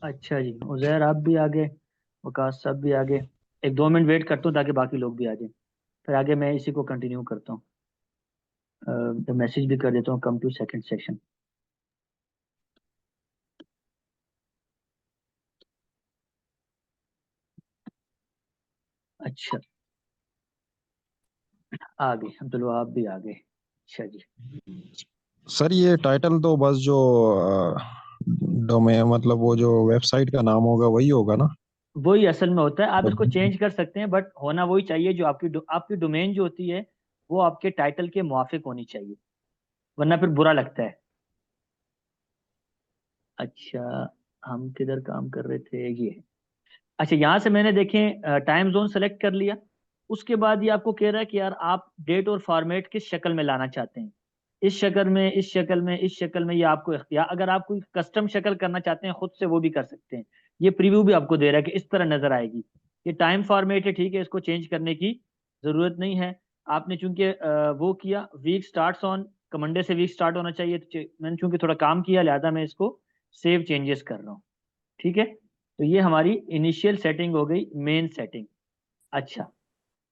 अच्छा जी, उज़ैर आप भी आ गए, वकास साहब भी आ गए। एक 2 मिनट वेट करता हूँ ताकि बाकी लोग भी आ जाएं, फिर आगे मैं इसी को कंटिन्यू करता हूँ। मैसेज भी कर देता हूँ, कम टू सेकंड सेशन। अच्छा, आ गए अब्दुल आप भी आ गए। अच्छा जी। सर ये टाइटल तो बस जो डोमेन मतलब वो जो वेबसाइट का नाम होगा वही होगा ना? वही असल में होता है, आप इसको मतलब चेंज कर सकते हैं, बट होना वही चाहिए जो आपकी डोमेन जो होती है वो आपके टाइटल के मुआफिक होनी चाहिए, वरना फिर बुरा लगता है। अच्छा, हम किधर काम कर रहे थे, ये है। अच्छा, यहाँ से मैंने देखें टाइम जोन सेलेक्ट कर लिया। उसके बाद ये आपको कह रहा है कि यार आप डेट और फॉर्मेट किस शक्ल में लाना चाहते हैं, इस शक्ल में, इस शक्ल में, इस शक्ल में। ये आपको इख्तियार, अगर आप कोई कस्टम शक्ल करना चाहते हैं खुद से वो भी कर सकते हैं। ये प्रीव्यू भी आपको दे रहा है कि इस तरह नजर आएगी। ये टाइम फॉर्मेट है, ठीक है, इसको चेंज करने की जरूरत नहीं है। आपने चूंकि वो किया, वीक स्टार्ट्स ऑन, मंडे से वीक स्टार्ट होना चाहिए, तो मैंने चूंकि थोड़ा काम किया लिहाजा मैं इसको सेव चेंजेस कर रहा हूँ। ठीक है, तो ये हमारी इनिशियल सेटिंग हो गई, मेन सेटिंग। अच्छा,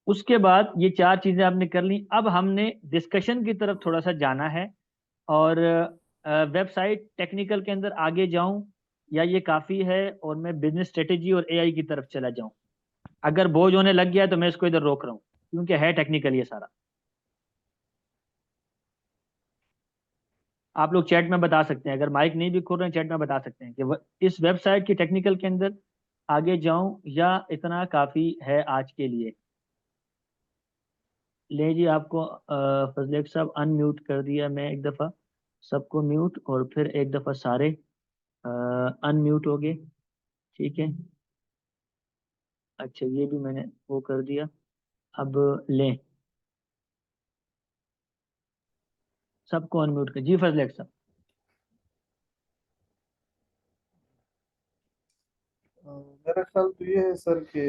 उसके बाद ये चार चीजें आपने कर ली, अब हमने डिस्कशन की तरफ थोड़ा सा जाना है। और वेबसाइट टेक्निकल के अंदर आगे जाऊं, या ये काफी है और मैं बिजनेस स्ट्रेटेजी और एआई की तरफ चला जाऊं? अगर बोझ होने लग गया है तो मैं इसको इधर रोक रहा हूँ, क्योंकि है टेक्निकल ये सारा। आप लोग चैट में बता सकते हैं, अगर माइक नहीं भी खोल रहे हैं चैट में बता सकते हैं कि इस वेबसाइट की टेक्निकल के अंदर आगे जाऊं या इतना काफी है आज के लिए। ले जी, आपको फजलेख साहब अनम्यूट कर दिया मैं एक दफ़ा, सबको म्यूट, और फिर एक दफ़ा सारे अनम्यूट हो गए। ठीक है। अच्छा, ये भी मैंने वो कर दिया। अब लें, सबको अनम्यूट कर जी, फजलेख साहब। मेरा ख्याल तो ये है सर कि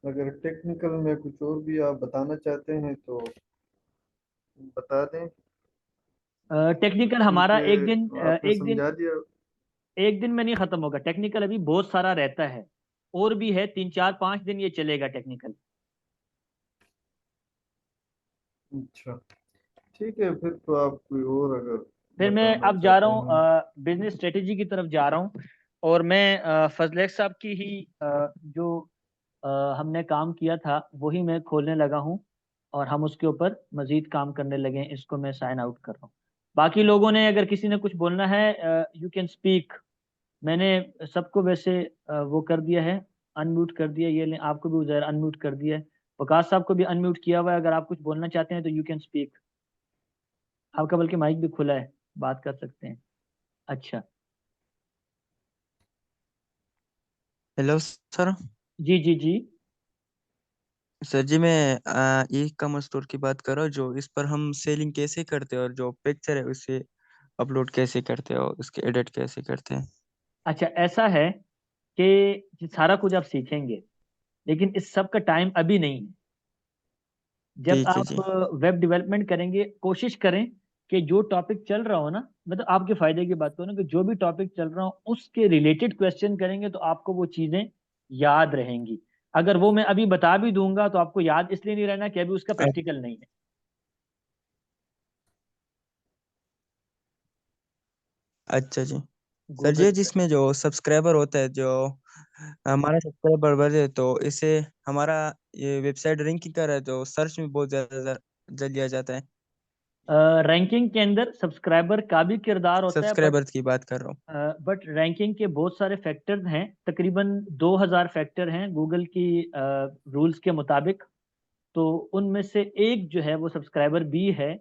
अगर टेक्निकल में कुछ और भी आप बताना चाहते हैं तो बता दें, टेक्निकल हमारा क्योंकि एक दिन आपने एक दिन समझा दिया। एक दिन में नहीं खत्म होगा टेक्निकल, अभी बहुत सारा रहता है, और भी है, 3 4 5 दिन ये चलेगा टेक्निकल। अच्छा, ठीक है, फिर तो आप कोई और अगर फिर मैं बताना अब जा रहा चाहते हैं। हूँ बिजनेस स्ट्रेटेजी की तरफ जा रहा हूँ। और मैं फजलेख साहब की ही जो अ, हमने काम किया था वही मैं खोलने लगा हूँ, और हम उसके ऊपर मजीद काम करने लगे हैं। इसको मैं साइन आउट कर रहा हूँ। बाकी लोगों ने, अगर किसी ने कुछ बोलना है, यू कैन स्पीक। मैंने सबको वैसे वो कर दिया है, अनम्यूट कर दिया। ये लें, आपको भी उधर अनम्यूट कर दिया है, वकास साहब को भी अनम्यूट किया हुआ है। अगर आप कुछ बोलना चाहते हैं तो यू कैन स्पीक, आपका बल्कि माइक भी खुला है, बात कर सकते हैं। अच्छा। Hello sir. जी जी जी। सर जी, मैं ई कॉमर्स स्टोर की बात कर रहा हूँ, जो इस पर हम सेलिंग कैसे करते हैं और जो पिक्चर है उसे अपलोड कैसे करते हैं और उसके एडिट कैसे करते हैं। अच्छा, ऐसा है कि ये सारा कुछ आप सीखेंगे, लेकिन इस सब का टाइम अभी नहीं है। जब ठीक है आप जी। वेब डेवलपमेंट करेंगे, कोशिश करें कि जो टॉपिक चल रहा हो ना, मतलब आपके फायदे की बात करो ना, कि जो भी टॉपिक चल रहा हो उसके रिलेटेड क्वेश्चन करेंगे तो आपको वो चीजें याद रहेंगी। अगर वो मैं अभी बता भी दूंगा तो आपको याद इसलिए नहीं रहना कि अभी उसका अ- प्रैक्टिकल नहीं है। अच्छा जी। सर गूगल जी, जिसमें जो सब्सक्राइबर होता है, जो हमारा सब्सक्राइबर बढ़े तो इसे हमारा ये वेबसाइट रैंकिंग कर रहा है, तो सर्च में बहुत ज्यादा जल्दी आ जाता है। रैंकिंग के अंदर सब्सक्राइबर का भी किरदार होता है, सब्सक्राइबर की बात कर रहा हूँ। बट रैंकिंग के बहुत सारे फैक्टर्स हैं, तकरीबन 2000 फैक्टर हैं गूगल की रूल्स के मुताबिक। तो उनमें से एक जो है वो सब्सक्राइबर भी है।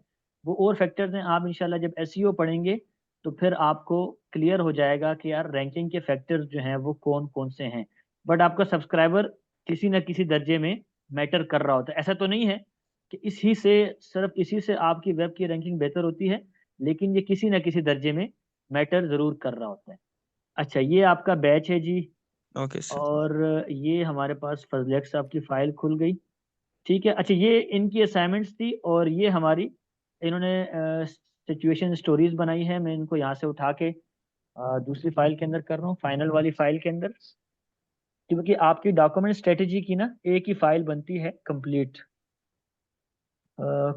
वो और फैक्टर्स हैं, आप इंशाल्लाह जब एसईओ पढ़ेंगे तो फिर आपको क्लियर हो जाएगा कि यार रैंकिंग के फैक्टर्स जो हैं वो कौन कौन से हैं। बट आपका सब्सक्राइबर किसी न किसी दर्जे में मैटर कर रहा होता है। ऐसा तो नहीं है कि इसी से, सिर्फ इसी से आपकी वेब की रैंकिंग बेहतर होती है, लेकिन ये किसी न किसी दर्जे में मैटर जरूर कर रहा होता है। अच्छा, ये आपका बैच है जी। Okay sir. और ये हमारे पास फजलेख साहब की फाइल खुल गई। ठीक है। अच्छा, ये इनकी असाइनमेंट्स थी, और ये हमारी, इन्होंने सिचुएशन स्टोरीज बनाई है, मैं इनको यहाँ से उठा के दूसरी फाइल के अंदर कर रहा हूँ, फाइनल वाली फाइल के अंदर, क्योंकि आपकी डॉक्यूमेंट स्ट्रेटेजी की ना एक ही फाइल बनती है कंप्लीट।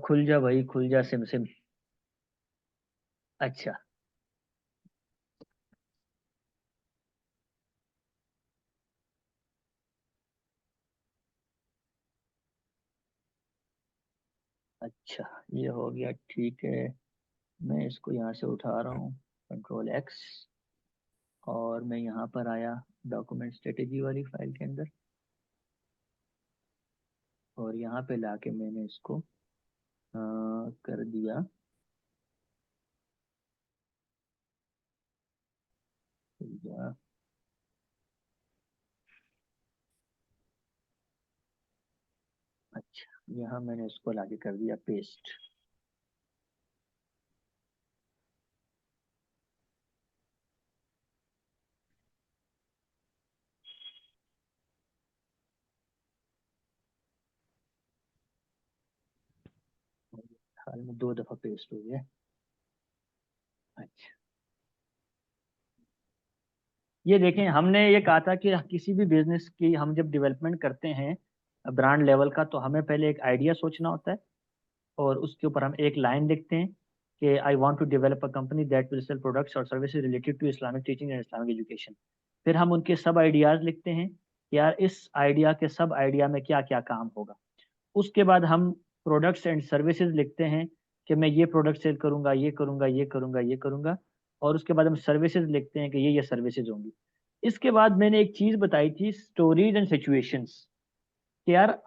खुल जा भाई, खुल जा सिम सिम। अच्छा, अच्छा ये हो गया, ठीक है। मैं इसको यहाँ से उठा रहा हूँ, कंट्रोल एक्स, और मैं यहाँ पर आया डॉक्यूमेंट स्ट्रेटेजी वाली फाइल के अंदर, और यहाँ पे लाके मैंने इसको कर दिया। या, अच्छा यहाँ मैंने इसको लाके कर दिया पेस्ट। हाल में 2 दफा पेस्ट हो गया। अच्छा, ये देखें, हमने ये कहा था कि किसी भी बिजनेस की हम जब डेवलपमेंट करते हैं ब्रांड लेवल का, तो हमें पहले एक आइडिया सोचना होता है, और उसके ऊपर हम एक लाइन लिखते हैं कि I want to develop a company that will sell products और services related to Islamic teaching and Islamic education. फिर हम उनके सब आइडियाज लिखते हैं कि यार इस आइडिया के सब आइडिया में क्या क्या काम होगा। उसके बाद हम प्रोडक्ट्स एंड सर्विसेज लिखते हैं कि मैं ये प्रोडक्ट सेल करूंगा, ये करूंगा, ये करूंगा, ये करूंगा। और उसके बाद हम सर्विसेज लिखते हैं कि ये सर्विसेज होंगी। इसके बाद मैंने एक चीज बताई थी, स्टोरीज एंड सिचुएशंस, कि यार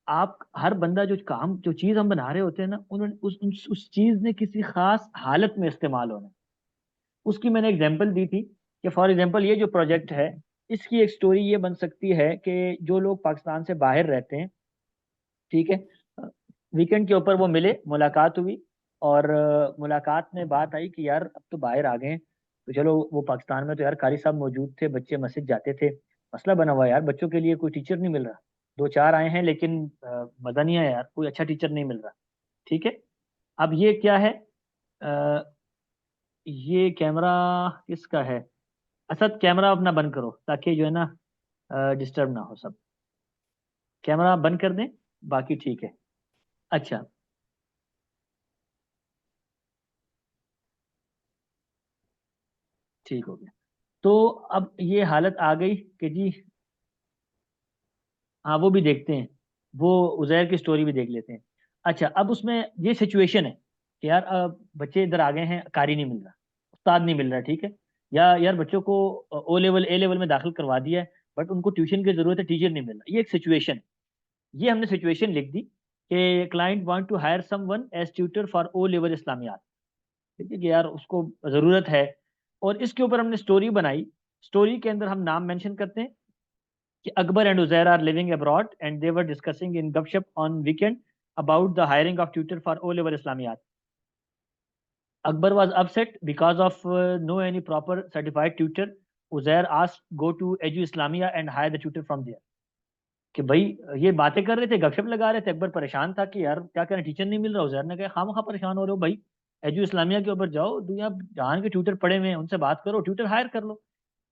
आप हर बंदा जो काम जो चीज हम बना रहे होते हैं ना, उन्होंने उस चीज ने किसी खास हालत में इस्तेमाल होना है। उसकी मैंने एग्जांपल दी थी कि फॉर एग्जांपल ये जो प्रोजेक्ट है, इसकी एक स्टोरी ये बन सकती है कि जो लोग पाकिस्तान से बाहर रहते हैं, ठीक है, वीकेंड के ऊपर वो मिले, मुलाकात हुई, और मुलाकात में बात आई कि यार अब तो बाहर आ गए हैं, तो चलो, वो पाकिस्तान में तो यार कारी साहब मौजूद थे, बच्चे मस्जिद जाते थे, मसला बना हुआ है यार, बच्चों के लिए कोई टीचर नहीं मिल रहा। 2-4 आए हैं, लेकिन मजा नहीं आया यार, कोई अच्छा टीचर नहीं मिल रहा। ठीक है, अब ये क्या है, अ, ये कैमरा किसका है? असद, कैमरा अपना बंद करो, ताकि जो है ना डिस्टर्ब ना हो सब। कैमरा बंद कर दें, बाकी ठीक है। अच्छा, ठीक हो गया। तो अब ये हालत आ गई कि जी, हाँ वो भी देखते हैं, वो उजैर की स्टोरी भी देख लेते हैं। अच्छा, अब उसमें ये सिचुएशन है कि यार बच्चे इधर आ गए हैं, कारी नहीं मिल रहा, उस्ताद नहीं मिल रहा, ठीक है, या यार बच्चों को ओ लेवल ए लेवल में दाखिल करवा दिया है, बट उनको ट्यूशन की जरूरत है, टीचर नहीं मिल रहा। ये एक सिचुएशन, ये हमने सिचुएशन लिख दी कि client want to hire someone as tutor for O level Islamiyat. ठीक है कि यार उसको जरूरत है, और इसके ऊपर हमने स्टोरी बनाई। स्टोरी के अंदर हम नाम मेंशन करते हैं कि Akbar and Uzair are living abroad and they were discussing in Gupshup on weekend about the hiring of tutor for O-level Islamiyat. Akbar was upset because of no any proper certified tutor. Uzair asked go to Edu Islamia and hire the tutor from there. कि भाई ये बातें कर रहे थे, गपशप लगा रहे थे, अकबर परेशान था कि यार क्या करें, टीचर नहीं मिल रहा। उजैर ने कहा खाम खा परेशान हो रहे हो भाई, एजू इस्लामिया के ऊपर जाओ, दुनिया जहान के ट्यूटर पड़े हुए हैं, उनसे बात करो, ट्यूटर हायर कर लो।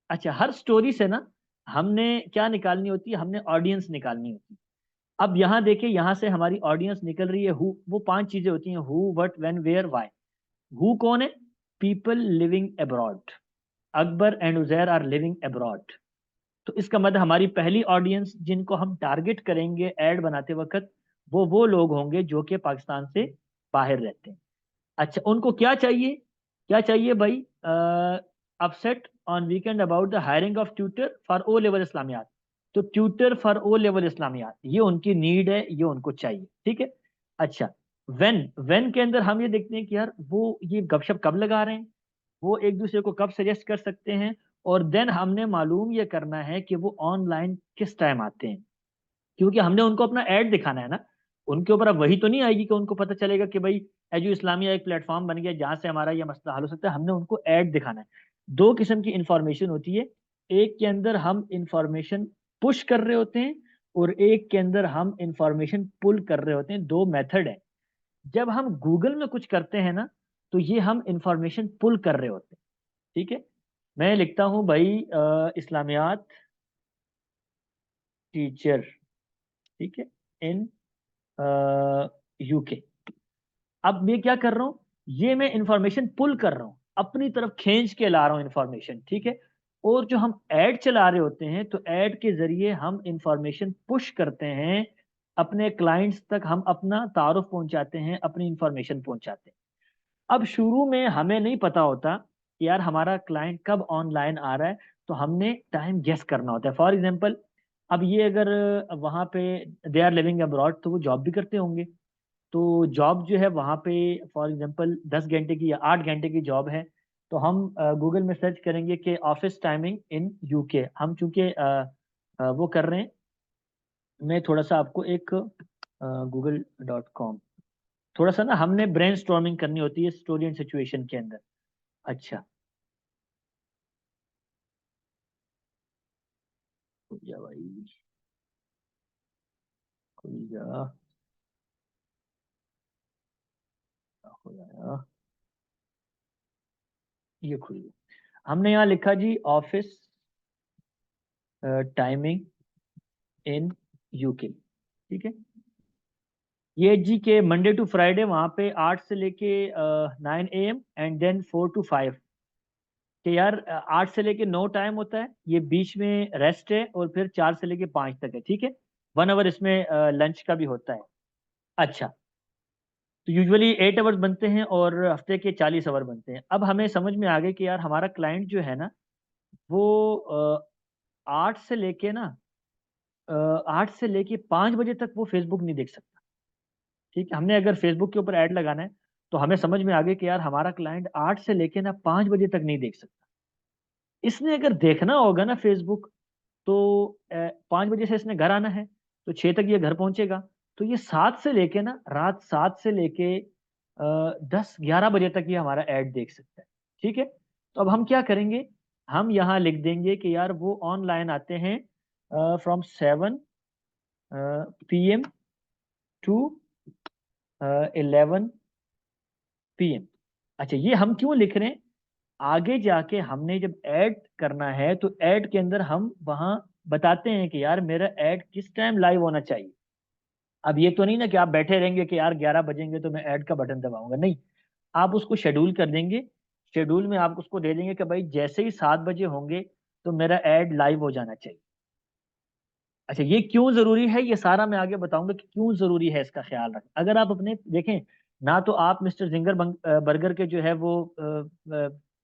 अच्छा, हर स्टोरी से ना हमने क्या निकालनी होती है, हमने ऑडियंस निकालनी होती है। अब यहाँ देखिए, यहाँ से हमारी ऑडियंस निकल रही है हु, वो 5 चीजें होती हैं, who, what, when, where, why. Who कौन है? People living abroad. Akbar and Uzair are living abroad. तो इसका मतलब हमारी पहली ऑडियंस जिनको हम टारगेट करेंगे ऐड बनाते वक्त, वो लोग होंगे जो कि पाकिस्तान से बाहर रहते हैं। अच्छा, उनको क्या चाहिए? क्या चाहिए भाई? Upset on weekend about the hiring of tutor for O level Islamiyat. तो tutor for O level Islamiyat, ये उनकी नीड है, ये उनको चाहिए। ठीक है। अच्छा, वेन के अंदर हम ये देखते हैं कि यार वो ये गपशप कब लगा रहे हैं, वो एक दूसरे को कब सजेस्ट कर सकते हैं, और देन हमने मालूम ये करना है कि वो ऑनलाइन किस टाइम आते हैं, क्योंकि हमने उनको अपना ऐड दिखाना है ना। उनके ऊपर अब वही तो नहीं आएगी कि उनको पता चलेगा कि भाई एजू इस्लामिया एक प्लेटफॉर्म बन गया जहां से हमारा ये मसला हल हो सकता है। हमने उनको ऐड दिखाना है। 2 किस्म की इंफॉर्मेशन होती है, एक के अंदर हम इंफॉर्मेशन पुश कर रहे होते हैं, और एक के अंदर हम इंफॉर्मेशन पुल कर रहे होते हैं। 2 मेथड है। जब हम गूगल में कुछ करते हैं ना, तो ये हम इंफॉर्मेशन पुल कर रहे होते हैं। ठीक है, मैं लिखता हूँ भाई इस्लामियात टीचर, ठीक है, इन यूके। अब मैं क्या कर रहा हूँ, ये मैं इंफॉर्मेशन पुल कर रहा हूँ, अपनी तरफ खींच के ला रहा हूँ इंफॉर्मेशन, ठीक है। और जो हम ऐड चला रहे होते हैं तो ऐड के जरिए हम इंफॉर्मेशन पुश करते हैं अपने क्लाइंट्स तक, हम अपना तारुफ पहुंचाते हैं, अपनी इंफॉर्मेशन पहुंचाते हैं। अब शुरू में हमें नहीं पता होता कि यार हमारा क्लाइंट कब ऑनलाइन आ रहा है, तो हमने टाइम गेस करना होता है। फॉर एग्जांपल, अब ये अगर वहाँ पे दे आर लिविंग अब्रॉड, तो वो जॉब भी करते होंगे, तो जॉब जो है वहाँ पे फॉर एग्जांपल 10 घंटे की या 8 घंटे की जॉब है, तो हम गूगल में सर्च करेंगे कि ऑफिस टाइमिंग इन यूके। हम चूंकि वो कर रहे हैं, मैं थोड़ा सा आपको एक google.com, थोड़ा सा ना हमने ब्रेन स्टॉर्मिंग करनी होती है स्टोरी एंड सिचुएशन के अंदर। अच्छा, खुल जा भाई, खुल जा, खुल जाएगा, ये खुल गया। हमने यहाँ लिखा जी ऑफिस टाइमिंग इन यूके, ठीक है। ये जी के मंडे टू फ्राइडे वहाँ पे 8 से लेके 9 AM एंड देन 4 to 5, कि यार 8 से लेके 9 टाइम होता है, ये बीच में रेस्ट है, और फिर 4 से लेके 5 तक है, ठीक है। 1 आवर इसमें लंच का भी होता है। अच्छा, तो यूजुअली 8 आवर्स बनते हैं और हफ्ते के 40 आवर बनते हैं। अब हमें समझ में आ गया कि यार हमारा क्लाइंट जो है ना, वो 8 से लेके ना 8 से लेके 5 बजे तक वो फेसबुक नहीं देख सकता, ठीक है। हमने अगर फेसबुक के ऊपर ऐड लगाना है, तो हमें समझ में आ गया कि यार हमारा क्लाइंट 8 से लेके ना 5 बजे तक नहीं देख सकता। इसने अगर देखना होगा ना फेसबुक, तो 5 बजे से इसने घर आना है, तो 6 तक ये घर पहुंचेगा। तो ये 7 से लेके ना रात 7 से लेके 10-11 बजे तक ये हमारा ऐड देख सकता है, ठीक है। तो अब हम क्या करेंगे, हम यहाँ लिख देंगे कि यार वो ऑनलाइन आते हैं फ्रॉम 7 PM टू 11 PM। अच्छा, ये हम क्यों लिख रहे हैं, आगे जाके हमने जब ऐड करना है तो ऐड के अंदर हम वहां बताते हैं कि यार मेरा ऐड किस टाइम लाइव होना चाहिए। अब ये तो नहीं ना कि आप बैठे रहेंगे कि यार 11 बजेंगे तो मैं ऐड का बटन दबाऊंगा, नहीं। आप उसको शेड्यूल कर देंगे, शेड्यूल में आप उसको दे देंगे कि भाई जैसे ही 7 बजे होंगे तो मेरा ऐड लाइव हो जाना चाहिए। अच्छा, ये क्यों जरूरी है, ये सारा मैं आगे बताऊंगा कि क्यों जरूरी है, इसका ख्याल रखें। अगर आप अपने देखें ना, तो आप मिस्टर जिंगर बर्गर के जो है वो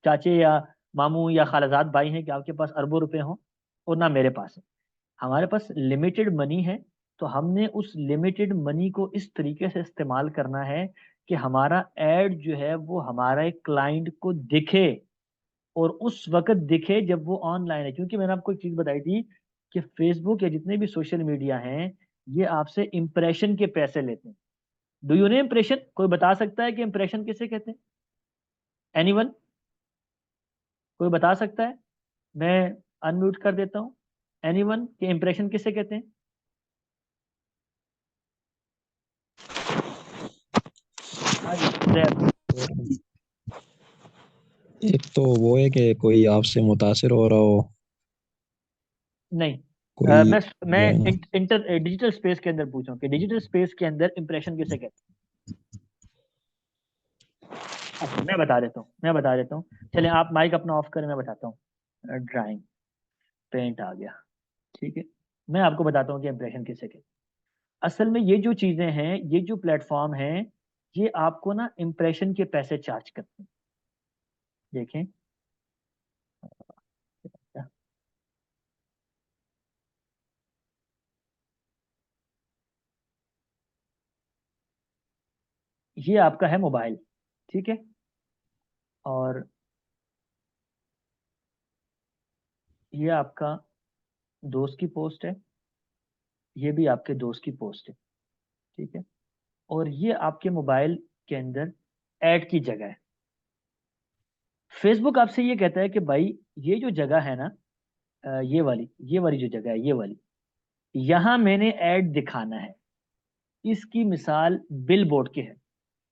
चाचे या मामू या खालाजाद भाई हैं कि आपके पास अरबों रुपए हों, और ना मेरे पास है। हमारे पास लिमिटेड मनी है, तो हमने उस लिमिटेड मनी को इस तरीके से इस्तेमाल करना है कि हमारा एड जो है वो हमारे क्लाइंट को दिखे, और उस वक्त दिखे जब वो ऑनलाइन है। क्योंकि मैंने आपको एक चीज बताई थी कि फेसबुक या जितने भी सोशल मीडिया हैं, ये आपसे इंप्रेशन के पैसे लेते हैं। डू यू नो इंप्रेशन, कोई बता सकता है कि इंप्रेशन किसे कहते हैं? एनीवन, कोई बता सकता है? मैं अनम्यूट कर देता हूँ। एनीवन, के इंप्रेशन किसे कहते हैं? हाँ जी, जैब। एक तो वो है कि कोई आपसे मुतासिर हो रहा हो, नहीं, कोई मैं जो है ना। इंटर डिजिटल स्पेस के अंदर पूछूं कि डिजिटल स्पेस के अंदर इंप्रेशन किसे कहते हैं? अच्छा, मैं बता देता हूँ। चलिए आप माइक अपना ऑफ करें, मैं बताता हूँ। ड्राइंग, पेंट आ गया, ठीक है। मैं आपको बताता हूँ कि इंप्रेशन किसे कहते हैं। असल में ये जो चीजें हैं, ये जो प्लेटफॉर्म हैं, ये आपको ना इंप्रेशन के पैसे चार्ज करते हैं। देखें, ये आपका है मोबाइल, ठीक है, और ये आपका दोस्त की पोस्ट है, ये भी आपके दोस्त की पोस्ट है, ठीक है। और ये आपके मोबाइल के अंदर ऐड की जगह है। फेसबुक आपसे ये कहता है कि भाई ये जो जगह है ना, ये वाली जो जगह है, ये वाली, यहाँ मैंने ऐड दिखाना है। इसकी मिसाल बिल बोर्ड की है।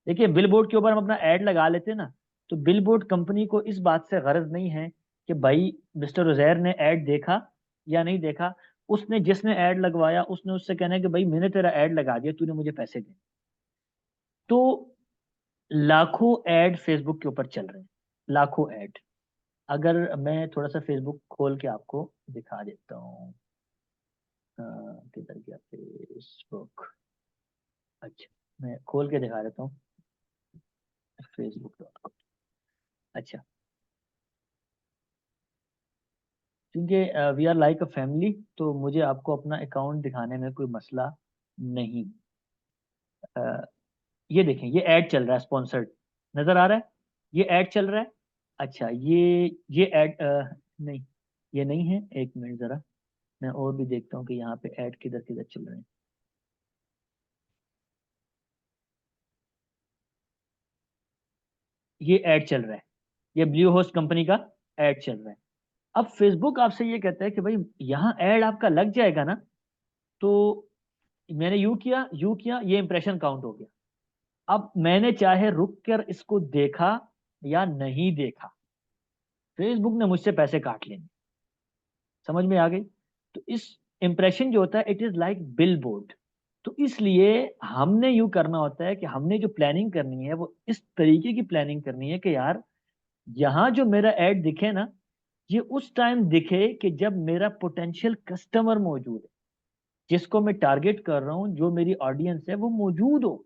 देखिए, बिल बोर्ड के ऊपर हम अपना ऐड लगा लेते हैं ना, तो बिल बोर्ड कंपनी को इस बात से गरज नहीं है कि भाई मिस्टर उजैर ने ऐड देखा या नहीं देखा। उसने जिसने ऐड लगवाया उसने उससे कहना है कि भाई मैंने तेरा ऐड लगा दिया, तूने मुझे पैसे दे। तो लाखों ऐड फेसबुक के ऊपर चल रहे हैं, लाखों ऐड। अगर मैं थोड़ा सा फेसबुक खोल के आपको दिखा देता हूँ, किधर गया फेसबुक। अच्छा, मैं खोल के दिखा देता हूँ facebook.com। अच्छा, क्योंकि we are like a family, तो मुझे आपको अपना अकाउंट दिखाने में कोई मसला नहीं। अ, ये देखें, ये ऐड चल रहा है स्पॉन्सर्ड, नजर आ रहा है, ये ऐड चल रहा है। अच्छा, ये ऐड नहीं, ये नहीं है। एक मिनट जरा, मैं और भी देखता हूँ कि यहाँ पे ऐड किधर किधर चल रहे हैं। ये ऐड चल रहा है, ये ब्लू होस्ट कंपनी का ऐड चल रहा है। अब फेसबुक आपसे ये कहता है कि भाई यहाँ ऐड आपका लग जाएगा ना, तो मैंने यू किया, ये इंप्रेशन काउंट हो गया। अब मैंने चाहे रुक कर इसको देखा या नहीं देखा, फेसबुक ने मुझसे पैसे काट लेंगे। समझ में आ गई? तो इस इंप्रेशन जो होता है, it is like bill board. तो इसलिए हमने यूं करना होता है कि हमने जो प्लानिंग करनी है वो इस तरीके की प्लानिंग करनी है कि यार यहाँ जो मेरा ऐड दिखे ना, ये उस टाइम दिखे कि जब मेरा पोटेंशियल कस्टमर मौजूद है, जिसको मैं टारगेट कर रहा हूँ, जो मेरी ऑडियंस है वो मौजूद हो।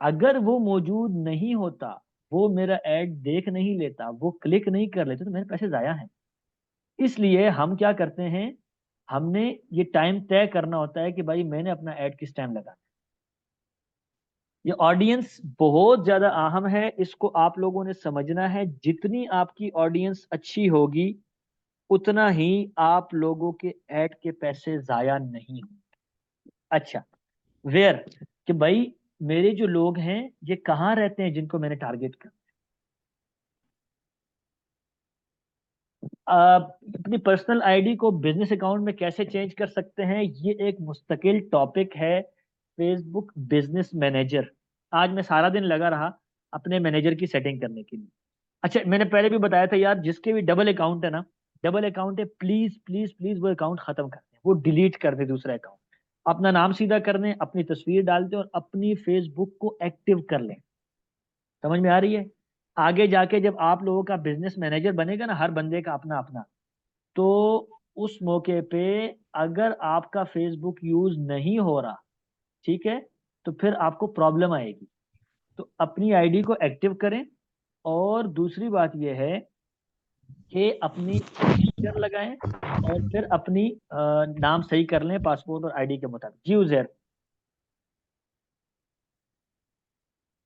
अगर वो मौजूद नहीं होता, वो मेरा ऐड देख नहीं लेता, वो क्लिक नहीं कर लेते, तो मेरे पैसे जाया हैं। इसलिए हम क्या करते हैं, हमने ये टाइम तय करना होता है कि भाई मैंने अपना ऐड किस टाइम लगाना है। ये ऑडियंस बहुत ज्यादा अहम है, इसको आप लोगों ने समझना है। जितनी आपकी ऑडियंस अच्छी होगी, उतना ही आप लोगों के ऐड के पैसे जाया नहीं होंगे। अच्छा, वेयर, कि भाई मेरे जो लोग हैं ये कहाँ रहते हैं जिनको मैंने टारगेट कर। आप अपनी पर्सनल आईडी को बिजनेस अकाउंट में कैसे चेंज कर सकते हैं, ये एक मुस्तकिल टॉपिक है, फेसबुक बिजनेस मैनेजर। आज मैं सारा दिन लगा रहा अपने मैनेजर की सेटिंग करने के लिए। अच्छा, मैंने पहले भी बताया था यार, जिसके भी डबल अकाउंट है ना, डबल अकाउंट है, प्लीज प्लीज प्लीज वो अकाउंट खत्म कर दें, वो डिलीट कर दे दूसरा अकाउंट। अपना नाम सीधा कर दें, अपनी तस्वीर डाल दें और अपनी फेसबुक को एक्टिव कर लें। समझ में आ रही है? आगे जाके जब आप लोगों का बिजनेस मैनेजर बनेगा ना, हर बंदे का अपना अपना, तो उस मौके पे अगर आपका फेसबुक यूज नहीं हो रहा, ठीक है, तो फिर आपको प्रॉब्लम आएगी। तो अपनी आईडी को एक्टिव करें। और दूसरी बात यह है कि अपनी सिग्नेचर लगाएं और फिर अपनी नाम सही कर लें पासपोर्ट और आईडी के मुताबिक। जी उजैर,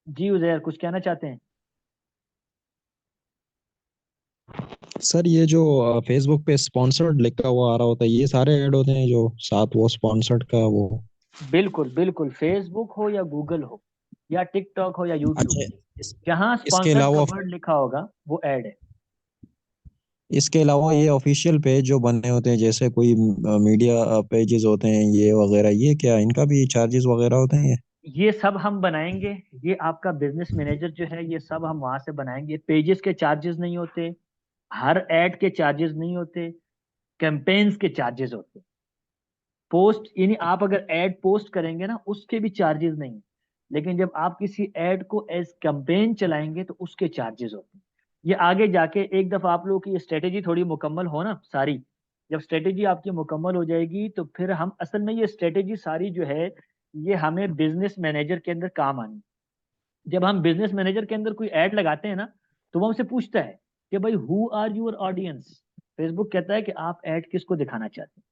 जी उजैर कुछ कहना चाहते हैं? सर ये जो फेसबुक पे स्पॉन्सर्ड लिखा हुआ आ रहा होता है, ये सारे ऐड होते हैं जो साथ वो स्पॉन्सर्ड का वो। बिल्कुल बिल्कुल, फेसबुक हो या गूगल हो या टिकटॉक हो या यूट्यूब, अच्छा, इस, जहां इसके स्पॉन्सर्ड का अलावा वर्ड लिखा होगा वो ऐड है। इसके अलावा ये ऑफिशियल पेज जो बने होते हैं, जैसे कोई मीडिया पेजेस होते हैं ये वगैरह, ये क्या इनका भी चार्जेस वगैरह होते हैं ये? ये सब हम बनाएंगे, ये आपका बिजनेस मैनेजर जो है, ये सब हम वहां से बनाएंगे। पेजेस के चार्जेस नहीं होते, हर ऐड के चार्जेस नहीं होते, कैंपेन्स के चार्जेस होते हैं। पोस्ट यानी आप अगर ऐड पोस्ट करेंगे ना, उसके भी चार्जेस नहीं है। लेकिन जब आप किसी ऐड को एज कैंपेन चलाएंगे तो उसके चार्जेस होते हैं। ये आगे जाके एक दफा आप लोगों की स्ट्रेटेजी थोड़ी मुकम्मल हो ना सारी, जब स्ट्रेटेजी आपकी मुकम्मल हो जाएगी तो फिर हम असल में ये स्ट्रेटेजी सारी जो है, ये हमें बिजनेस मैनेजर के अंदर काम आनी। जब हम बिजनेस मैनेजर के अंदर कोई ऐड लगाते हैं ना, तो वो हमसे पूछता है कि भाई who are your audience. Facebook कहता है कि आप ऐड किसको दिखाना चाहते हैं।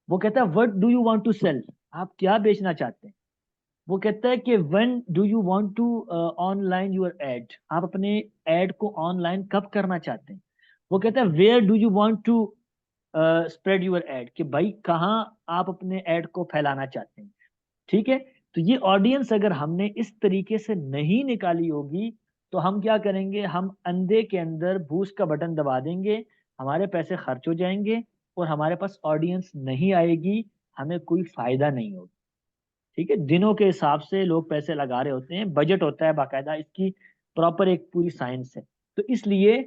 वो कहता है what do you want to sell, आप क्या बेचना चाहते हैं। वो कहता है कि when do you want to online your ad, आप अपने ऐड को ऑनलाइन कब करना चाहते हैं। वो कहता है where do you want to spread your ad, कि भाई कहाँ आप अपने ऐड को फैलाना चाहते हैं। ठीक है? तो ये ऑडियंस अगर हमने इस तरीके से नहीं निकाली होगी, तो हम क्या करेंगे, हम अंधे के अंदर बूस्ट का बटन दबा देंगे, हमारे पैसे खर्च हो जाएंगे और हमारे पास ऑडियंस नहीं आएगी, हमें कोई फायदा नहीं होगा। ठीक है? दिनों के हिसाब से लोग पैसे लगा रहे होते हैं, बजट होता है बाकायदा, इसकी प्रॉपर एक पूरी साइंस है। तो इसलिए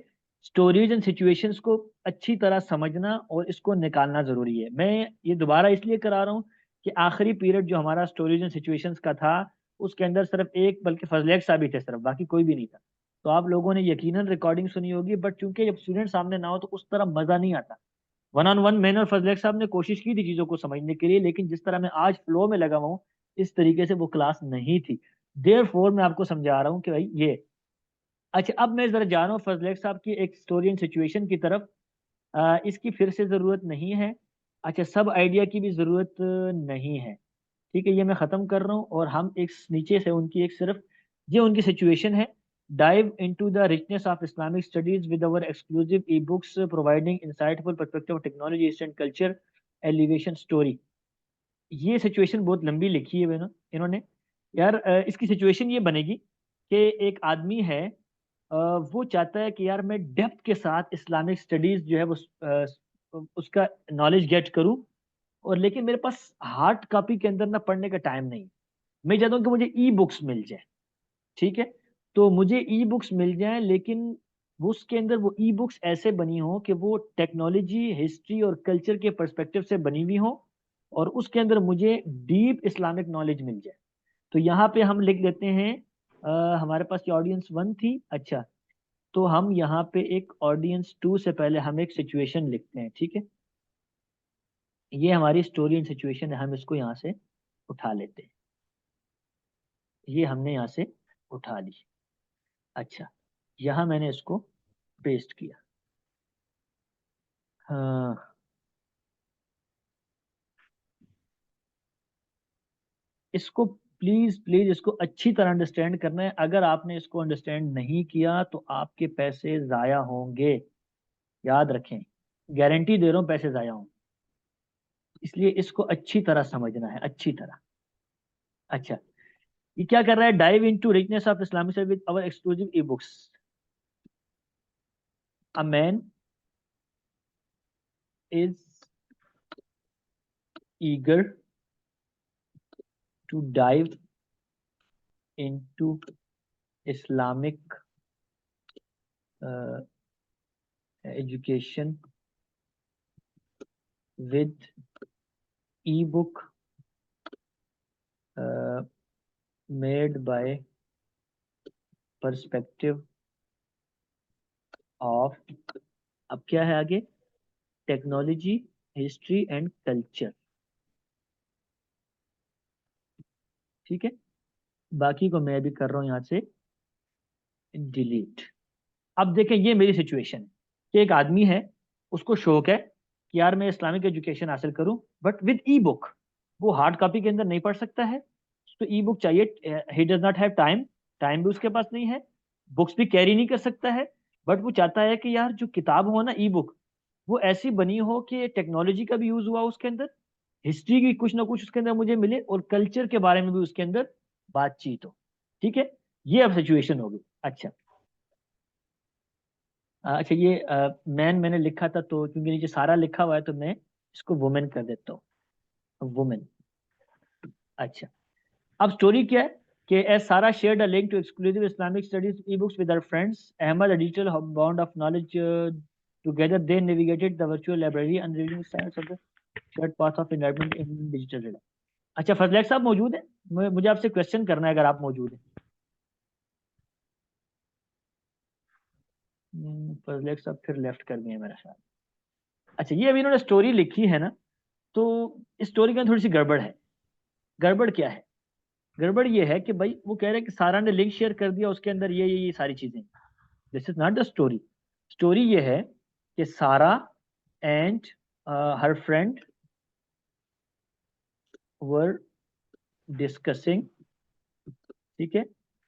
स्टोरीज एंड सिचुएशंस को अच्छी तरह समझना और इसको निकालना ज़रूरी है। मैं ये दोबारा इसलिए करा रहा हूँ कि आखिरी पीरियड जो हमारा स्टोरीज एंड सिचुएशंस का था, उसके अंदर सिर्फ एक बल्कि फजलेख साहब ही थे, सिर्फ, बाकी कोई भी नहीं था। तो आप लोगों ने यकीनन रिकॉर्डिंग सुनी होगी, बट चूंकि जब स्टूडेंट सामने ना हो तो उस तरह मज़ा नहीं आता। वन ऑन वन मैंने और फजलेख साहब ने कोशिश की थी चीज़ों को समझने के लिए, लेकिन जिस तरह मैं आज फ्लो में लगा हुआ हूँ, इस तरीके से वो क्लास नहीं थी। देयरफॉर मैं आपको समझा रहा हूँ कि भाई ये। अच्छा, अब मैं जरा जा रहा हूँ फजलेख साहब की एक स्टोरी एंड सिचुएशन की तरफ। इसकी फिर से ज़रूरत नहीं है। अच्छा, सब आइडिया की भी ज़रूरत नहीं है। ठीक है, ये मैं ख़त्म कर रहा हूँ और हम एक नीचे से उनकी एक सिर्फ ये उनकी सिचुएशन है। Dive into the richness of Islamic studies with our exclusive e-books providing insightful perspective of technology, history and culture, elevation story। ये सिचुएशन बहुत लंबी लिखी है इन्होंने। यार इसकी सिचुएशन ये बनेगी कि एक आदमी है, वो चाहता है कि यार मैं डेप्थ के साथ इस्लामिक स्टडीज जो है वो उसका नॉलेज गेट करूं, और लेकिन मेरे पास हार्ड कॉपी के अंदर ना पढ़ने का टाइम नहीं। मैं चाहता हूँ कि मुझे ई बुक्स मिल जाए। ठीक है, तो मुझे ई बुक्स मिल जाए, लेकिन वो उसके अंदर वो ई बुक्स ऐसे बनी हो कि वो टेक्नोलॉजी, हिस्ट्री और कल्चर के पर्सपेक्टिव से बनी हुई हो, और उसके अंदर मुझे डीप इस्लामिक नॉलेज मिल जाए। तो यहाँ पे हम लिख देते हैं, हमारे पास ये ऑडियंस 1 थी। अच्छा, तो हम यहाँ पे एक ऑडियंस 2 से पहले हम एक सिचुएशन लिखते हैं। ठीक है, ये हमारी स्टोरी एंड सिचुएशन है, हम इसको यहाँ से उठा लेते हैं। ये हमने यहाँ से उठा ली। अच्छा, यहाँ मैंने इसको पेस्ट किया। हाँ, इसको प्लीज प्लीज इसको अच्छी तरह अंडरस्टैंड करना है। अगर आपने इसको अंडरस्टैंड नहीं किया तो आपके पैसे जाया होंगे, याद रखें, गारंटी दे रहा हूँ पैसे जाया होंगे। इसलिए इसको अच्छी तरह समझना है, अच्छी तरह। अच्छा, ये क्या कर रहा है? Dive into richness of Islamic with our exclusive e books. A man is eager to dive into Islamic education with ebook made by perspective of, अब क्या है आगे, टेक्नोलॉजी, हिस्ट्री एंड कल्चर। ठीक है, बाकी को मैं भी कर रहा हूं यहां से डिलीट। अब देखें, ये मेरी सिचुएशन है कि एक आदमी है, उसको शौक है कि यार मैं इस्लामिक एजुकेशन हासिल करूं, बट विद ई बुक। वो हार्ड कॉपी के अंदर नहीं पढ़ सकता है, तो ई बुक चाहिए। He does not have time, time भी उसके पास नहीं है, बुक्स भी कैरी नहीं कर सकता है। बट वो चाहता है कि यार जो किताब हो ना, ई बुक, वो ऐसी बनी हो कि टेक्नोलॉजी का भी यूज हुआ उसके अंदर, हिस्ट्री की कुछ ना कुछ उसके अंदर मुझे मिले, और कल्चर के बारे में भी उसके अंदर बातचीत हो। ठीक है, ये अब सिचुएशन होगी। अच्छा, अच्छा, ये मैन मैंने लिखा था, तो क्योंकि नीचे सारा लिखा हुआ है तो मैं इसको वुमेन कर देता हूँ, वुमेन। अच्छा, अब स्टोरी क्या है कि as Sara shared a link to exclusive Islamic studies e books with her friends Ahmed, a digital bond of knowledge, together they navigated the virtual library and reading science of the shared path of enlightenment in digital era. अच्छा, फजलैक साहब मौजूद है? मुझे आपसे question करना है, अगर आप मौजूद हैं। फजलैक साहब फिर लेफ्ट कर दिए मेरा ख्याल। अच्छा, ये अभी इन्होंने स्टोरी लिखी है ना, तो इस स्टोरी में थोड़ी सी गड़बड़ है। गड़बड़ क्या है? गड़बड़ ये है कि भाई वो कह रहे हैं कि सारा ने लिंक शेयर कर दिया, उसके अंदर ये सारी चीजें। This is not the story. Story ये है कि Sara and her friend were discussing, ठीक है,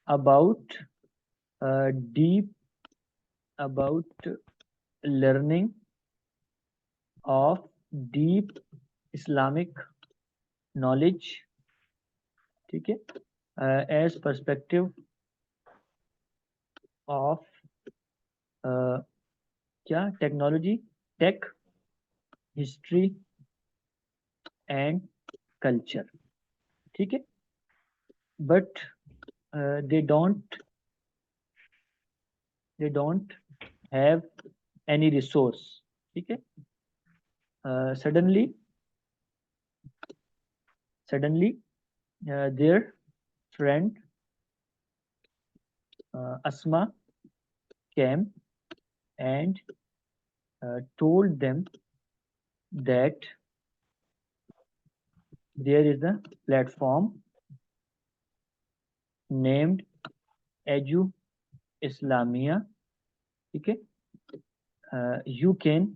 about deep, about learning of deep Islamic knowledge. ठीक है, एज पर्सपेक्टिव ऑफ क्या, technology, tech, history and culture. ठीक है, but they don't have any resource, ठीक है। Suddenly their friend Asma came and told them that there is a platform named Edu Islamia, ठीक है। You can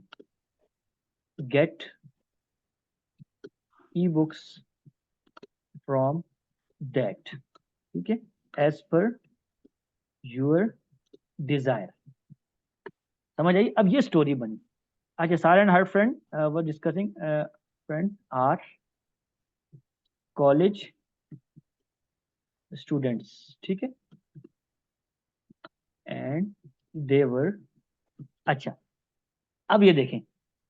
get e-books from that, ठीक है, as per your desire। समझ आई? अब ये story बनी। अच्छा, Sara and her friend were discussing, friend are college students, ठीक है, एंड देवर। अच्छा, अब ये देखें,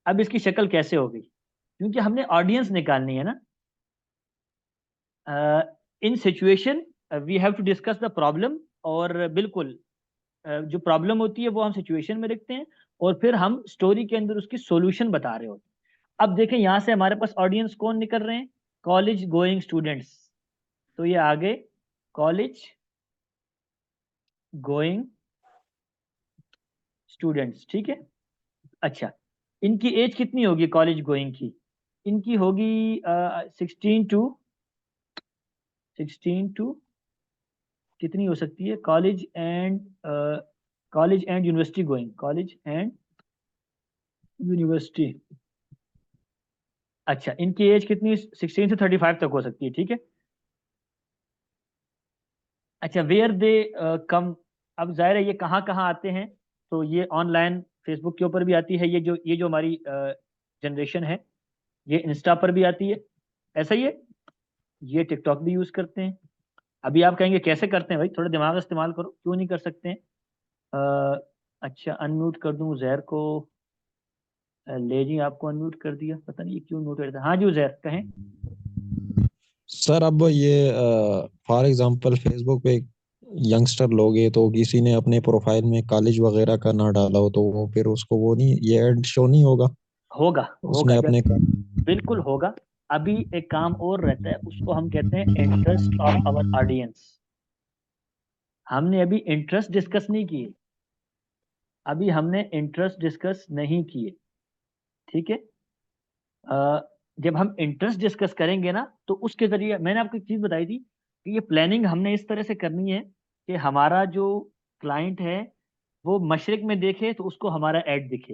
अब इसकी शक्ल कैसे हो गई, क्योंकि हमने ऑडियंस निकालनी है ना। In situation we have to discuss the problem, और बिल्कुल जो प्रॉब्लम होती है वो हम सिचुएशन में रखते हैं, और फिर हम स्टोरी के अंदर उसकी सॉल्यूशन बता रहे होते हैं। अब देखें यहाँ से हमारे पास ऑडियंस कौन निकल रहे हैं, कॉलेज गोइंग स्टूडेंट्स। तो ये आगे कॉलेज गोइंग स्टूडेंट्स, ठीक है। अच्छा, इनकी एज कितनी होगी कॉलेज गोइंग की? इनकी होगी 16 टू कितनी हो सकती है, college and university going, college and university. अच्छा, इनकी एज कितनी, 16 से 35 तक हो सकती है, ठीक है। अच्छा, वेयर दे कम, अब जाहिर है ये कहाँ कहाँ आते हैं, तो ये ऑनलाइन फेसबुक के ऊपर भी आती है, ये जो हमारी जनरेशन है, ये इंस्टा पर भी आती है, ऐसा ही है। ये टिकटॉक भी यूज करते हैं। अभी आप कहेंगे कैसे करते हैं भाई, थोड़ा दिमाग इस्तेमाल करो, क्यों नहीं कर सकते हैं? अच्छा, अनम्यूट कर दूं उजैर को? ले जी, आपको अनम्यूट कर दिया, पता नहीं ये क्यों म्यूट करता। हाँ जी उजैर कहें। सर अब ये फॉर एग्जांपल फेसबुक पे यंगस्टर लोग हैं, तो किसी ने अपने प्रोफाइल में कॉलेज वगैरह का ना डाला हो, तो वो फिर उसको वो नहीं, ये ऐड शो नहीं होगा होगा उसने होगा अपने बिल्कुल होगा। अभी एक काम और रहता है, उसको हम कहते हैं इंटरेस्ट ऑफ आवर ऑडियंस। हमने अभी इंटरेस्ट डिस्कस नहीं किए, अभी हमने इंटरेस्ट डिस्कस नहीं किए, ठीक है। जब हम इंटरेस्ट डिस्कस करेंगे ना, तो उसके जरिए मैंने आपको एक चीज बताई थी कि ये प्लानिंग हमने इस तरह से करनी है कि हमारा जो क्लाइंट है वो मशरिक में देखे तो उसको हमारा ऐड दिखे,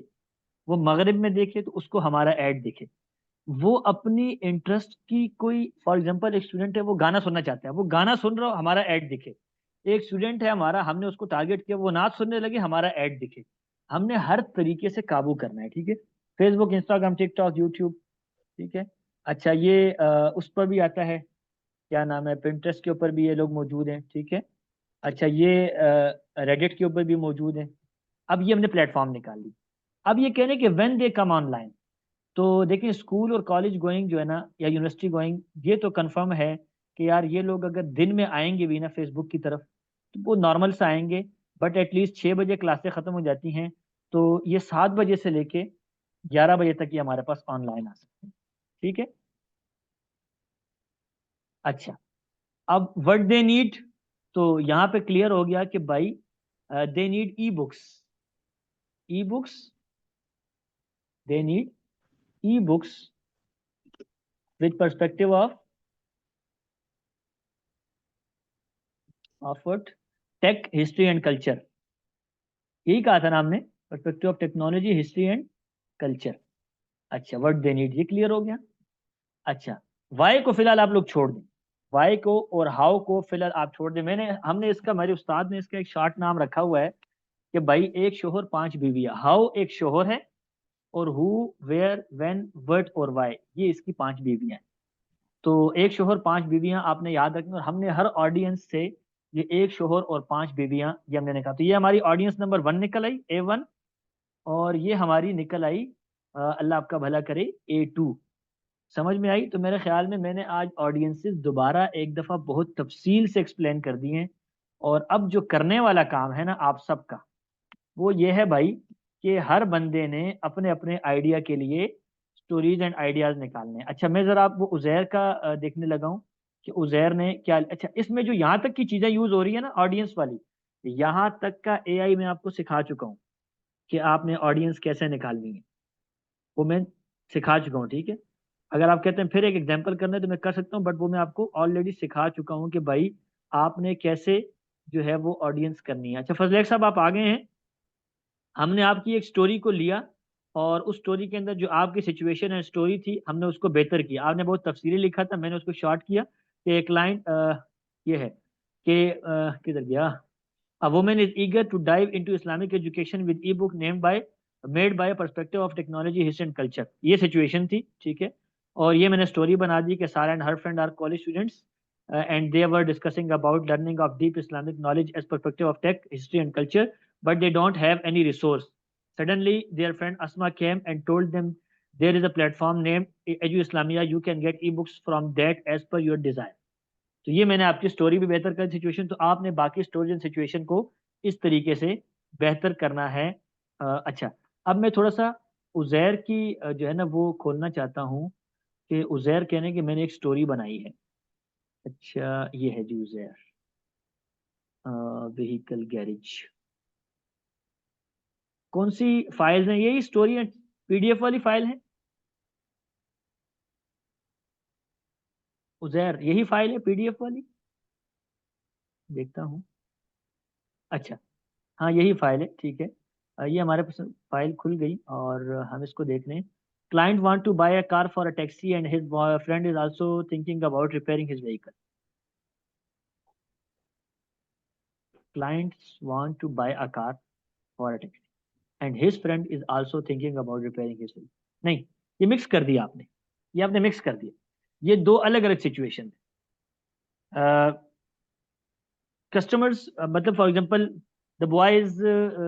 वो मगरिब में देखे तो उसको हमारा ऐड दिखे। वो अपनी इंटरेस्ट की कोई, फॉर एग्जांपल एक स्टूडेंट है वो गाना सुनना चाहता है, वो गाना सुन रहा हो हमारा ऐड दिखे। एक स्टूडेंट है हमारा, हमने उसको टारगेट किया, वो नाच सुनने लगे, हमारा ऐड दिखे। हमने हर तरीके से काबू करना है, ठीक है। फेसबुक, इंस्टाग्राम, टिकटॉक, यूट्यूब, ठीक है। अच्छा, ये उस पर भी आता है, क्या नाम है, पिंटरेस्ट के ऊपर भी ये लोग मौजूद हैं, ठीक है। अच्छा, ये रेडिट के ऊपर भी मौजूद हैं। अब ये हमने प्लेटफॉर्म निकाल ली। अब ये कहने कि व्हेन दे कम ऑनलाइन, तो देखिए स्कूल और कॉलेज गोइंग जो है ना, या यूनिवर्सिटी गोइंग, ये तो कंफर्म है कि यार ये लोग अगर दिन में आएंगे भी ना फेसबुक की तरफ, तो वो नॉर्मल से आएंगे। बट एटलीस्ट 6 बजे क्लासें ख़त्म हो जाती हैं, तो ये 7 बजे से लेके 11 बजे तक ये हमारे पास ऑनलाइन आ सकते हैं, ठीक है। अच्छा, अब व्हाट दे नीड, तो यहाँ पे क्लियर हो गया कि भाई they need e books, e books, they need e books with perspective of what, tech, history and culture. यही कहा था ना हमने, perspective of technology, history and culture. अच्छा, व्हाट दे नीड, ये क्लियर हो गया। अच्छा, वाई को फिलहाल आप लोग छोड़ दें, वाई को और हाउ को फिलहाल आप छोड़ दें। हमने इसका, मेरे उस्ताद ने इसका एक शॉर्ट नाम रखा हुआ है कि भाई एक शोहर 5 बीवियां। हाउ एक शोहर है, और हु, वेयर, व्हेन, व्हाट और वाई, ये इसकी 5 बीवियां हैं। तो एक शोहर 5 बीवियां आपने याद रखना, और हमने हर ऑडियंस से ये एक शोहर और 5 बीवियां ये हमने निकाला। तो ये हमारी ऑडियंस नंबर 1 निकल आई, A1, और ये हमारी निकल आई, अल्लाह आपका भला करे, A2। समझ में आई? तो मेरे ख्याल में मैंने आज ऑडियंसेस दोबारा एक दफ़ा बहुत तफसील से एक्सप्लेन कर दी हैं। और अब जो करने वाला काम है ना आप सबका, वो ये है भाई कि हर बंदे ने अपने अपने आइडिया के लिए स्टोरीज एंड आइडियाज निकालने हैं। अच्छा, मैं जरा आपको उजैर का देखने लगा हूँ कि उजैर ने क्या। अच्छा, इसमें जो यहाँ तक की चीजें यूज हो रही है ना ऑडियंस वाली, यहाँ तक का एआई मैं आपको सिखा चुका हूँ कि आपने ऑडियंस कैसे निकालनी है, वो मैं सिखा चुका हूँ। ठीक है, अगर आप कहते हैं फिर एक एग्जांपल करना है तो मैं कर सकता हूँ, बट वो मैं आपको ऑलरेडी सिखा चुका हूँ कि भाई आपने कैसे जो है वो ऑडियंस करनी है। अच्छा फजल साहब आप आ गए हैं। हमने आपकी एक स्टोरी को लिया और उस स्टोरी के अंदर जो आपकी सिचुएशन एंड स्टोरी थी हमने उसको बेहतर किया। आपने बहुत तफसीली लिखा था, मैंने उसको शॉर्ट किया कि एक लाइन ये है कि किधर गया, A woman is eager to dive into Islamic education with e-book made by a perspective of technology, history and culture। ये सिचुएशन थी, ठीक है। और ये मैंने स्टोरी बना दी कि Sara and her friend are college students and they were discussing about learning of deep Islamic knowledge as perspective of tech, history and culture, but they don't have any resource. Suddenly, their friend Asma came and told them there is a platform named Edu Islamia. You can get ebooks from that as per your desire. तो ये मैंने आपकी story भी बेहतर कर situation, तो आपने बाकी स्टोरी एंड सिचुएशन को इस तरीके से बेहतर करना है। अच्छा, अब मैं थोड़ा सा उजैर की जो है ना वो खोलना चाहता हूँ कि उजैर कहने की मैंने एक स्टोरी बनाई है। अच्छा ये है जी उजैर व्हीकल गैरेज। कौन सी फाइल्स हैं, यही स्टोरी है, पीडीएफ वाली फाइल है उजैर, यही फाइल है पीडीएफ वाली, देखता हूँ। अच्छा हाँ यही फाइल है, ठीक है। ये हमारे पास फाइल खुल गई और हम इसको देख लें। Client want to buy a car for a taxi and his friend is also thinking about repairing his vehicle. Clients want to buy a car for a taxi and his friend is also thinking about repairing his vehicle. नहीं, ये mix कर दिया आपने, ये आपने mix कर दिया। ये दो अलग अलग सिचुएशन है। कस्टमर्स मतलब for example the boy is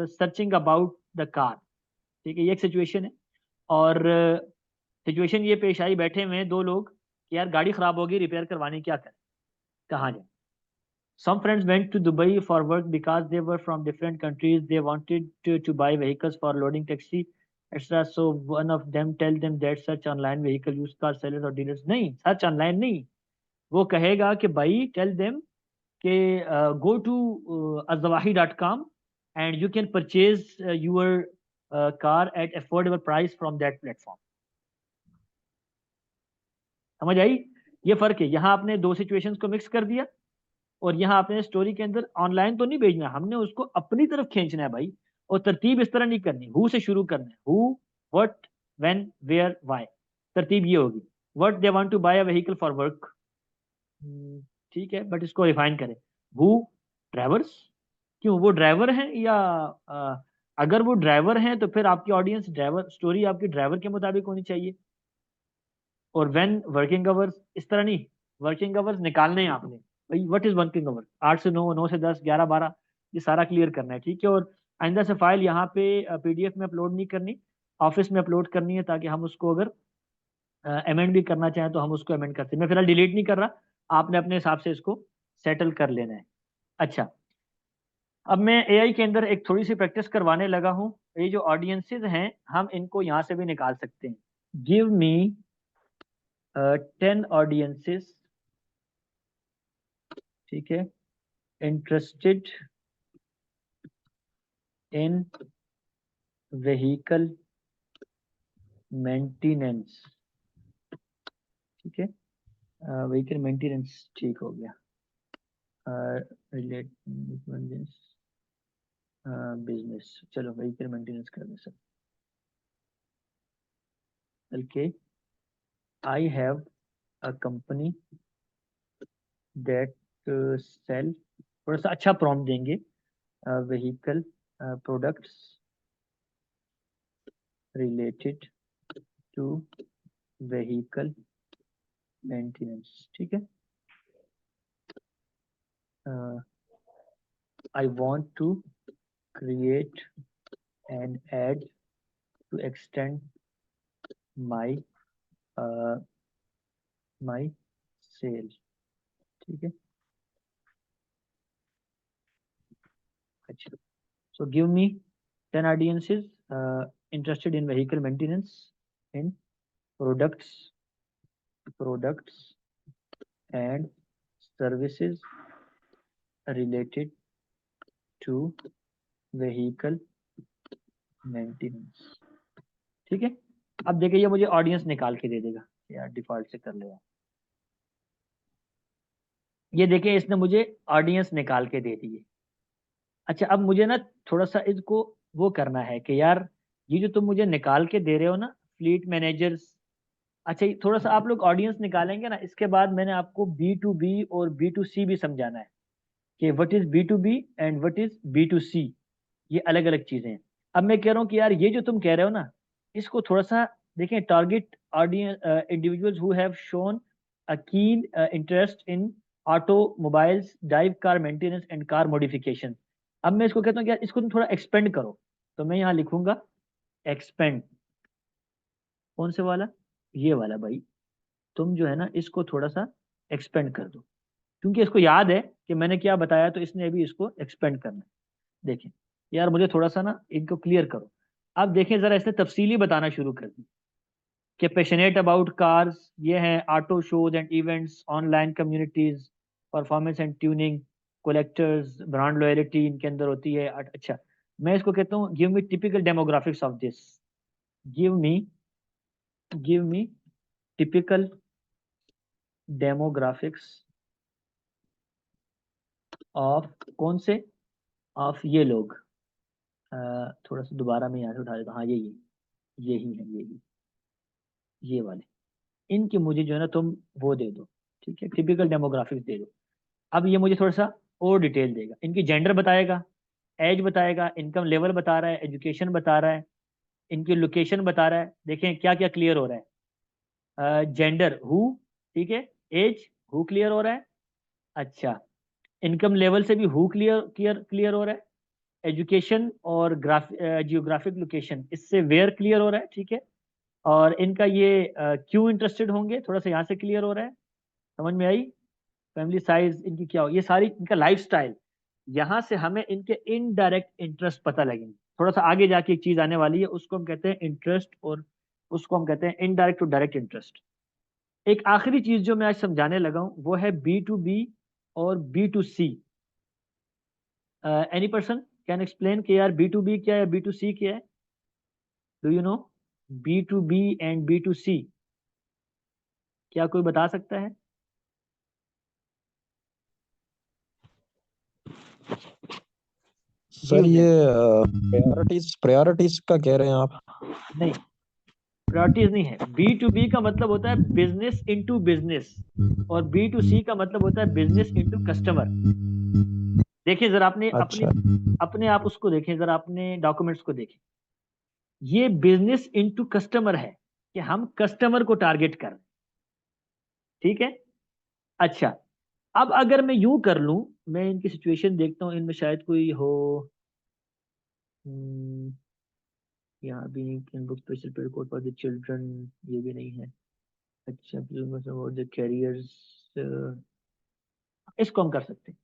searching about the car, ठीक है, ये एक सिचुएशन है। और सिचुएशन ये पेश आई, बैठे हुए हैं दो लोग कि यार गाड़ी खराब होगी, रिपेयर करवानी, क्या करें, कहाँ जाए। Some friends went to Dubai for work because they were from different countries. They wanted to buy vehicles for loading taxi, etc. So one of them tell them that search online vehicle used car sellers or dealers। नहीं, search online नहीं, वो कहेगा कि भाई tell them कि go to azawahi.com and you can purchase your car at affordable price from that platform। समझ आई? ये फर्क है, यहाँ आपने दो सिचुएशंस को मिक्स कर दिया और यहाँ आपने स्टोरी के अंदर ऑनलाइन तो नहीं भेजना, हमने उसको अपनी तरफ खींचना है भाई। और तरतीब इस तरह नहीं करनी, हु से शुरू करना है, who, what, when, where, why. तरतीब ये होगी, what they want to buy a vehicle for work, ठीक है, बट इसको रिफाइन करें। हु, ड्राइवर्स, क्यों वो ड्राइवर हैं, या अगर वो ड्राइवर हैं तो फिर आपकी ऑडियंस ड्राइवर, स्टोरी आपकी ड्राइवर के मुताबिक होनी चाहिए। और व्हेन, वर्किंग आवर्स, इस तरह नहीं, वर्किंग आवर्स निकालने हैं आपने भाई, व्हाट इज वर्किंग आवर्स, 8 से 9, 9 से 10, 11, 12, ये सारा क्लियर करना है, ठीक है। और आइंदा से फाइल यहाँ पे पीडीएफ में अपलोड नहीं करनी, ऑफिस में अपलोड करनी है, ताकि हम उसको अगर अमेंड भी करना चाहें तो हम उसको अमेंड करते हैं। मैं फिलहाल डिलीट नहीं कर रहा, आपने अपने हिसाब से इसको सेटल कर लेना है। अच्छा, अब मैं एआई के अंदर एक थोड़ी सी प्रैक्टिस करवाने लगा हूँ। ये जो ऑडियंसेस हैं हम इनको यहाँ से भी निकाल सकते हैं। गिव मी 10 ऑडियंसेस, ठीक है, इंटरेस्टेड इन व्हीकल मेंटेनेंस, ठीक है, व्हीकल मेंटेनेंस ठीक हो गया, रिलेट बिजनेस, चलो व्हीकल मेंटेनेंस कर दे सब। Okay, I have a company that sell, थोड़ा सा अच्छा प्रॉम्प्ट देंगे, vehicle products related to vehicle maintenance, ठीक है। I want to create an ad to extend my my sale, ठीक है। अच्छा, so give me 10 audiences interested in vehicle maintenance, in products and services related to vehicle maintenance। ठीक है, अब देखिए ये मुझे ऑडियंस निकाल के दे देगा यार, डिफॉल्ट से कर ले यार। ये देखिए इसने मुझे ऑडियंस निकाल के दे दी है। अच्छा, अब मुझे ना थोड़ा सा इसको वो करना है कि यार ये जो तुम मुझे निकाल के दे रहे हो ना, फ्लीट मैनेजर्स, अच्छा ये थोड़ा सा आप लोग ऑडियंस निकालेंगे ना, इसके बाद मैंने आपको B2B और B2C भी समझाना है कि what is B2B and what is B2C, ये अलग अलग चीजें हैं। अब मैं कह रहा हूँ कि यार ये जो तुम कह रहे हो ना, इसको थोड़ा सा देखें, target audience individuals who have shown a keen interest in automobiles, drive car maintenance and car modification. अब मैं इसको कहता हूँ कि यार इसको तुम थोड़ा एक्सपेंड करो, तो मैं यहाँ लिखूंगा एक्सपेंड। कौन से वाला? ये वाला भाई। तुम जो है ना इसको थोड़ा सा एक्सपेंड कर दो, क्योंकि इसको याद है कि मैंने क्या बताया, तो इसने अभी इसको एक्सपेंड करना है। देखें यार, मुझे थोड़ा सा ना इनको क्लियर करो। अब देखें जरा, इसने तफसीली बताना शुरू कर दी कि पैशनेट अबाउट कार्स, ये हैं auto shows and events, online communities, performance and tuning, collectors, brand loyalty इनके अंदर होती है। अच्छा, मैं इसको कहता हूँ give me typical demographics of this, give me typical demographics of, कौन से? ऑफ ये लोग। थोड़ा सा दोबारा मैं यहाँ से उठा देता हूँ। हाँ यही है, ये वाले, इनके मुझे जो है ना तुम वो दे दो, ठीक है, टिपिकल डेमोग्राफिक्स दे दो। अब ये मुझे थोड़ा सा और डिटेल देगा, इनकी जेंडर बताएगा, एज बताएगा, इनकम लेवल बता रहा है, एजुकेशन बता रहा है, इनकी लोकेशन बता रहा है। देखें क्या क्या क्लियर हो रहा है। जेंडर हु, ठीक है, एज हु क्लियर हो रहा है। अच्छा, इनकम लेवल से भी हु क्लियर हो रहा है। एजुकेशन और जियोग्राफिक लोकेशन, इससे वेयर क्लियर हो रहा है, ठीक है। और इनका ये क्यों इंटरेस्टेड होंगे, थोड़ा सा यहाँ से क्लियर हो रहा है, समझ में आई। फैमिली साइज इनकी क्या हो, ये सारी इनका लाइफस्टाइल, यहाँ से हमें इनके इनडायरेक्ट इंटरेस्ट पता लगेंगे। थोड़ा सा आगे जाके एक चीज आने वाली है, उसको हम कहते हैं इंटरेस्ट, और उसको हम कहते हैं इनडायरेक्ट और डायरेक्ट इंटरेस्ट। एक आखिरी चीज जो मैं आज समझाने लगा हूँ वो है B2B और B2C। Any person can explain कि यार B2B क्या है, B2C क्या है? Do you know B2B and B2C? क्या कोई बता सकता है? सर जी ये हुसैन। प्रायोरिटीज का कह रहे हैं आप? नहीं, प्रायोरिटीज नहीं है। B2B का मतलब होता है बिजनेस इनटू बिजनेस, और B2C का मतलब होता है बिजनेस इनटू कस्टमर। देखिए जरा, आपने अपने अच्छा। अपने आप उसको देखें जरा, अपने डॉक्यूमेंट्स को देखें। ये बिजनेस इनटू कस्टमर है कि हम कस्टमर को टारगेट कर रहे हैं, ठीक है। अच्छा, अब अगर मैं यूं कर लूं, मैं इनकी सिचुएशन देखता हूं, इनमें शायद कोई हो। हम्म, यहाँ भी can book special paid code for the children, ये भी नहीं है। अच्छा, द कैरियर्स, इसको हम कर सकते हैं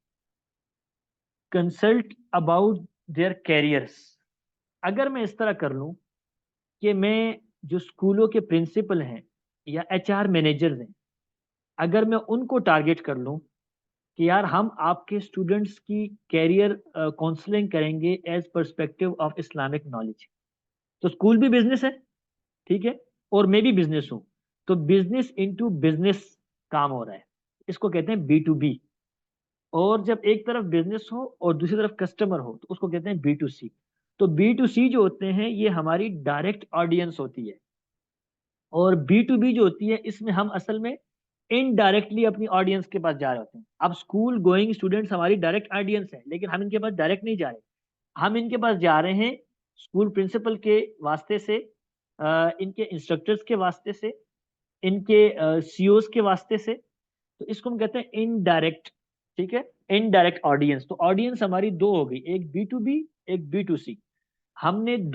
कंसल्ट अबाउट देयर कैरियर्स। अगर मैं इस तरह कर लूं कि मैं जो स्कूलों के प्रिंसिपल हैं या HR मैनेजर्स हैं, अगर मैं उनको टारगेट कर लूं कि यार हम आपके स्टूडेंट्स की कैरियर काउंसलिंग करेंगे as perspective of Islamic knowledge, तो स्कूल भी बिजनेस है, ठीक है, और मैं भी बिजनेस हूं, तो बिजनेस इनटू बिजनेस काम हो रहा है, इसको कहते हैं B2B। और जब एक तरफ बिजनेस हो और दूसरी तरफ कस्टमर हो, तो उसको कहते हैं B2C। तो B2C जो होते हैं ये हमारी डायरेक्ट ऑडियंस होती है, और B2B जो होती है इसमें हम असल में इनडायरेक्टली अपनी ऑडियंस के पास जा रहे होते हैं। अब स्कूल गोइंग स्टूडेंट्स हमारी डायरेक्ट ऑडियंस है, लेकिन हम इनके पास डायरेक्ट नहीं जा रहे, हम इनके पास जा रहे हैं स्कूल प्रिंसिपल के वास्ते से, इनके इंस्ट्रक्टर्स के वास्ते से, इनके CEOs के वास्ते से। तो इसको हम कहते हैं इनडायरेक्ट, ठीक है, इनडायरेक्ट ऑडियंस। तो ऑडियंस हमारी दो हो गई, एक B2B, एक B2C। हमने दो